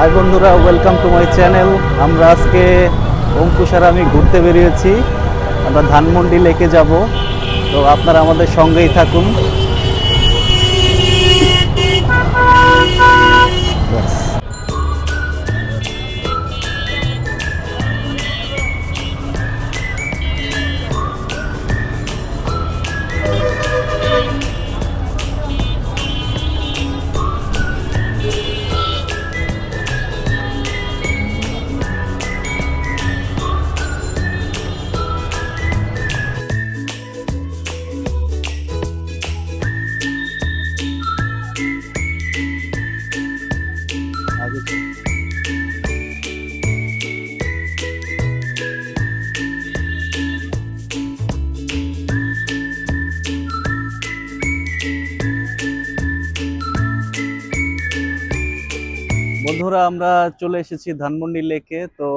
High বন্ধুরা, welcome to my channel. আমরা আজকে অঙ্কুশ আর আমি ঘুরতে বেরিয়েছি। আমরা ধানমন্ডি লেকে যাব, তো আপনারা আমাদের সঙ্গেই থাকুন। ব্যাস। বন্ধুরা, আমরা চলে এসেছি ধানমন্ডি লেকে। তো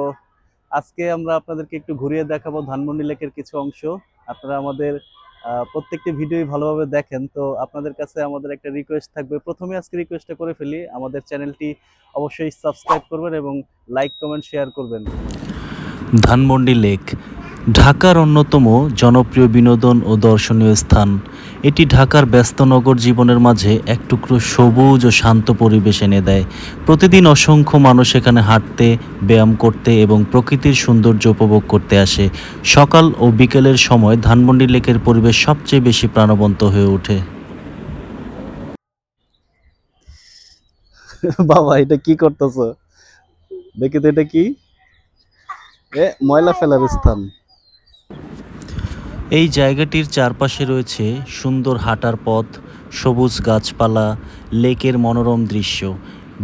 আজকে আমরা আপনাদেরকে একটু ঘুরিয়ে দেখাবো ধানমন্ডি লেকের কিছু অংশ। আপনারা আমাদের প্রত্যেকটি ভিডিওই ভালোভাবে দেখেন, তো আপনাদের কাছে আমাদের একটা রিকোয়েস্ট থাকবে। প্রথমে আজকে রিকোয়েস্টটা করে ফেলি, আমাদের চ্যানেলটি অবশ্যই সাবস্ক্রাইব করবেন এবং লাইক কমেন্ট শেয়ার করবেন। ধানমন্ডি লেক ঢাকার অন্যতম জনপ্রিয় বিনোদন ও দর্শনীয় স্থান। এটি ঢাকার ব্যস্ত নগর জীবনের মাঝে এক টুকরো সবুজ ও শান্ত পরিবেশ এনে দেয়। প্রতিদিন অসংখ্য মানুষ এখানে হাঁটতে, ব্যায়াম করতে এবং প্রকৃতির সৌন্দর্য উপভোগ করতে আসে। সকাল ও বিকেলের সময় ধানমন্ডি লেকের পরিবেশ সবচেয়ে বেশি প্রাণবন্ত হয়ে ওঠে। বাবা, এটা কি করতেছ? দেখি তো, এটা কি? ময়লা ফেলার স্থান। এই জায়গাটির চারপাশে রয়েছে সুন্দর হাঁটার পথ, সবুজ গাছপালা, লেকের মনোরম দৃশ্য।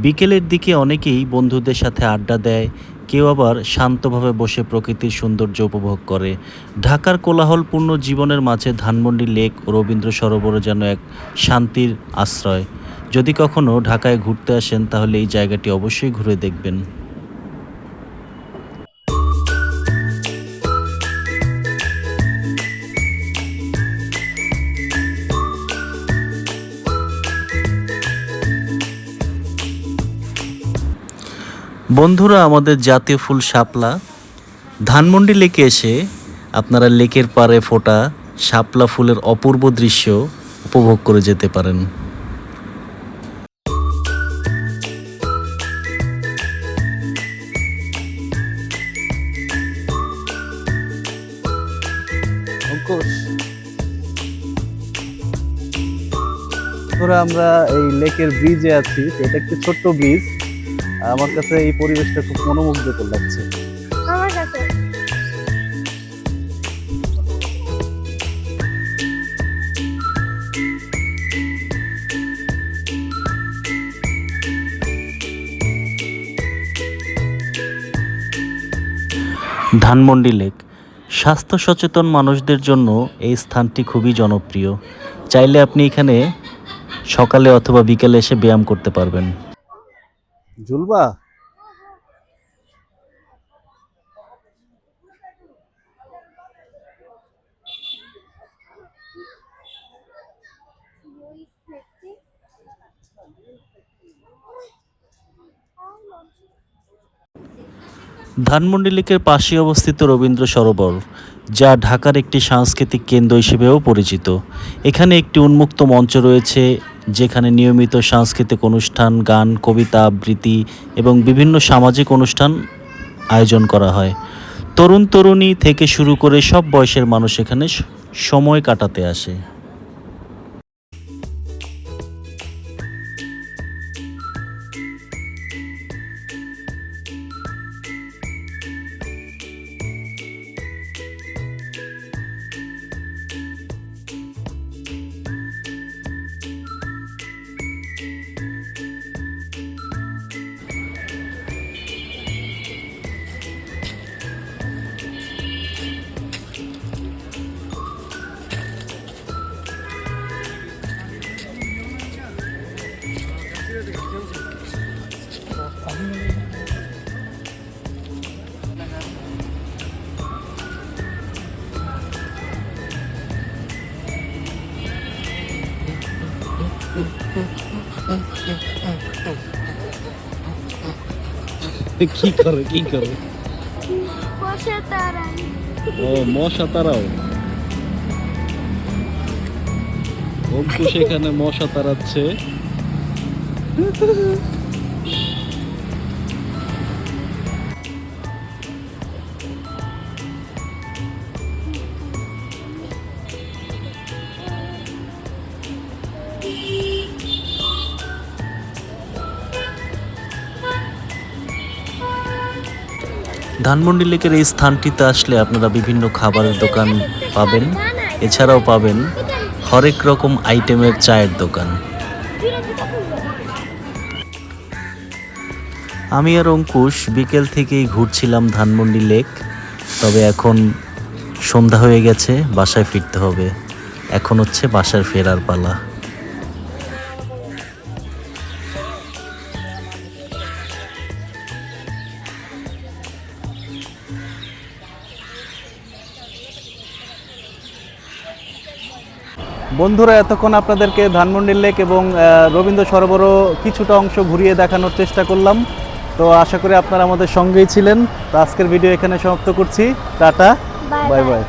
বিকেলের দিকে অনেকেই বন্ধুদের সাথে আড্ডা দেয়, কেউ আবার শান্তভাবে বসে প্রকৃতির সৌন্দর্য উপভোগ করে। ঢাকার কোলাহলপূর্ণ জীবনের মাঝে ধানমন্ডি লেক ও রবীন্দ্র সরোবর যেন এক শান্তির আশ্রয়। যদি কখনো ঢাকায় ঘুরতে আসেন তাহলে এই জায়গাটি অবশ্যই ঘুরে দেখবেন। বন্ধুরা, আমাদের জাতীয় ফুল শাপলা। ধানমন্ডি লেকে এসে আপনারা লেকের পাড়ে ফোটা শাপলা ফুলের অপূর্ব দৃশ্য উপভোগ করে যেতে পারেন। আমরা এই লেকের ব্রিজে আছি। এটা একটি ছোট্ট ব্রিজ। আমার কাছে এই পরিবেশটা খুব মনোমুগ্ধকর লাগছে। আমার কাছে ধানমন্ডি লেক স্বাস্থ্য সচেতন মানুষদের জন্য এই স্থানটি খুবই জনপ্রিয়। চাইলে আপনি এখানে সকালে অথবা বিকেলে এসে ব্যায়াম করতে পারবেন। ঝুলবা? ধানমন্ডি লেকের পাশে অবস্থিত রবীন্দ্র সরোবর, যা ঢাকার একটি সাংস্কৃতিক কেন্দ্র হিসেবেও পরিচিত। এখানে একটি উন্মুক্ত মঞ্চ রয়েছে, যেখানে নিয়মিত সাংস্কৃতিক অনুষ্ঠান, গান, কবিতা আবৃত্তি এবং বিভিন্ন সামাজিক অনুষ্ঠান আয়োজন করা হয়। তরুণ তরুণী থেকে শুরু করে সব বয়সের মানুষ এখানে সময় কাটাতে আসে। কি করে কি করে? মশা তাড়াই। ও মশা তাড়াও। অঙ্কুশ এখানে মশা তাড়াচ্ছে। ধানমন্ডি লেকের এই স্থানটিতে আসলে আপনারা বিভিন্ন খাবারের দোকান পাবেন, এছাড়াও পাবেন হরেক রকম আইটেমের চায়ের দোকান। আমি আর অঙ্কুশ বিকেল থেকেই ঘুরছিলাম ধানমন্ডি লেক, তবে এখন সন্ধ্যা হয়ে গেছে, বাসায় ফিরতে হবে। এখন হচ্ছে বাসায় ফেরার পালা। বন্ধুরা, এতক্ষণ আপনাদেরকে ধানমন্ডি লেক এবং রবীন্দ্র সরোবরও কিছুটা অংশ ঘুরিয়ে দেখানোর চেষ্টা করলাম। তো আশা করি আপনারা আমাদের সঙ্গেই ছিলেন। তো আজকের ভিডিও এখানে সমাপ্ত করছি। Tata, bye bye.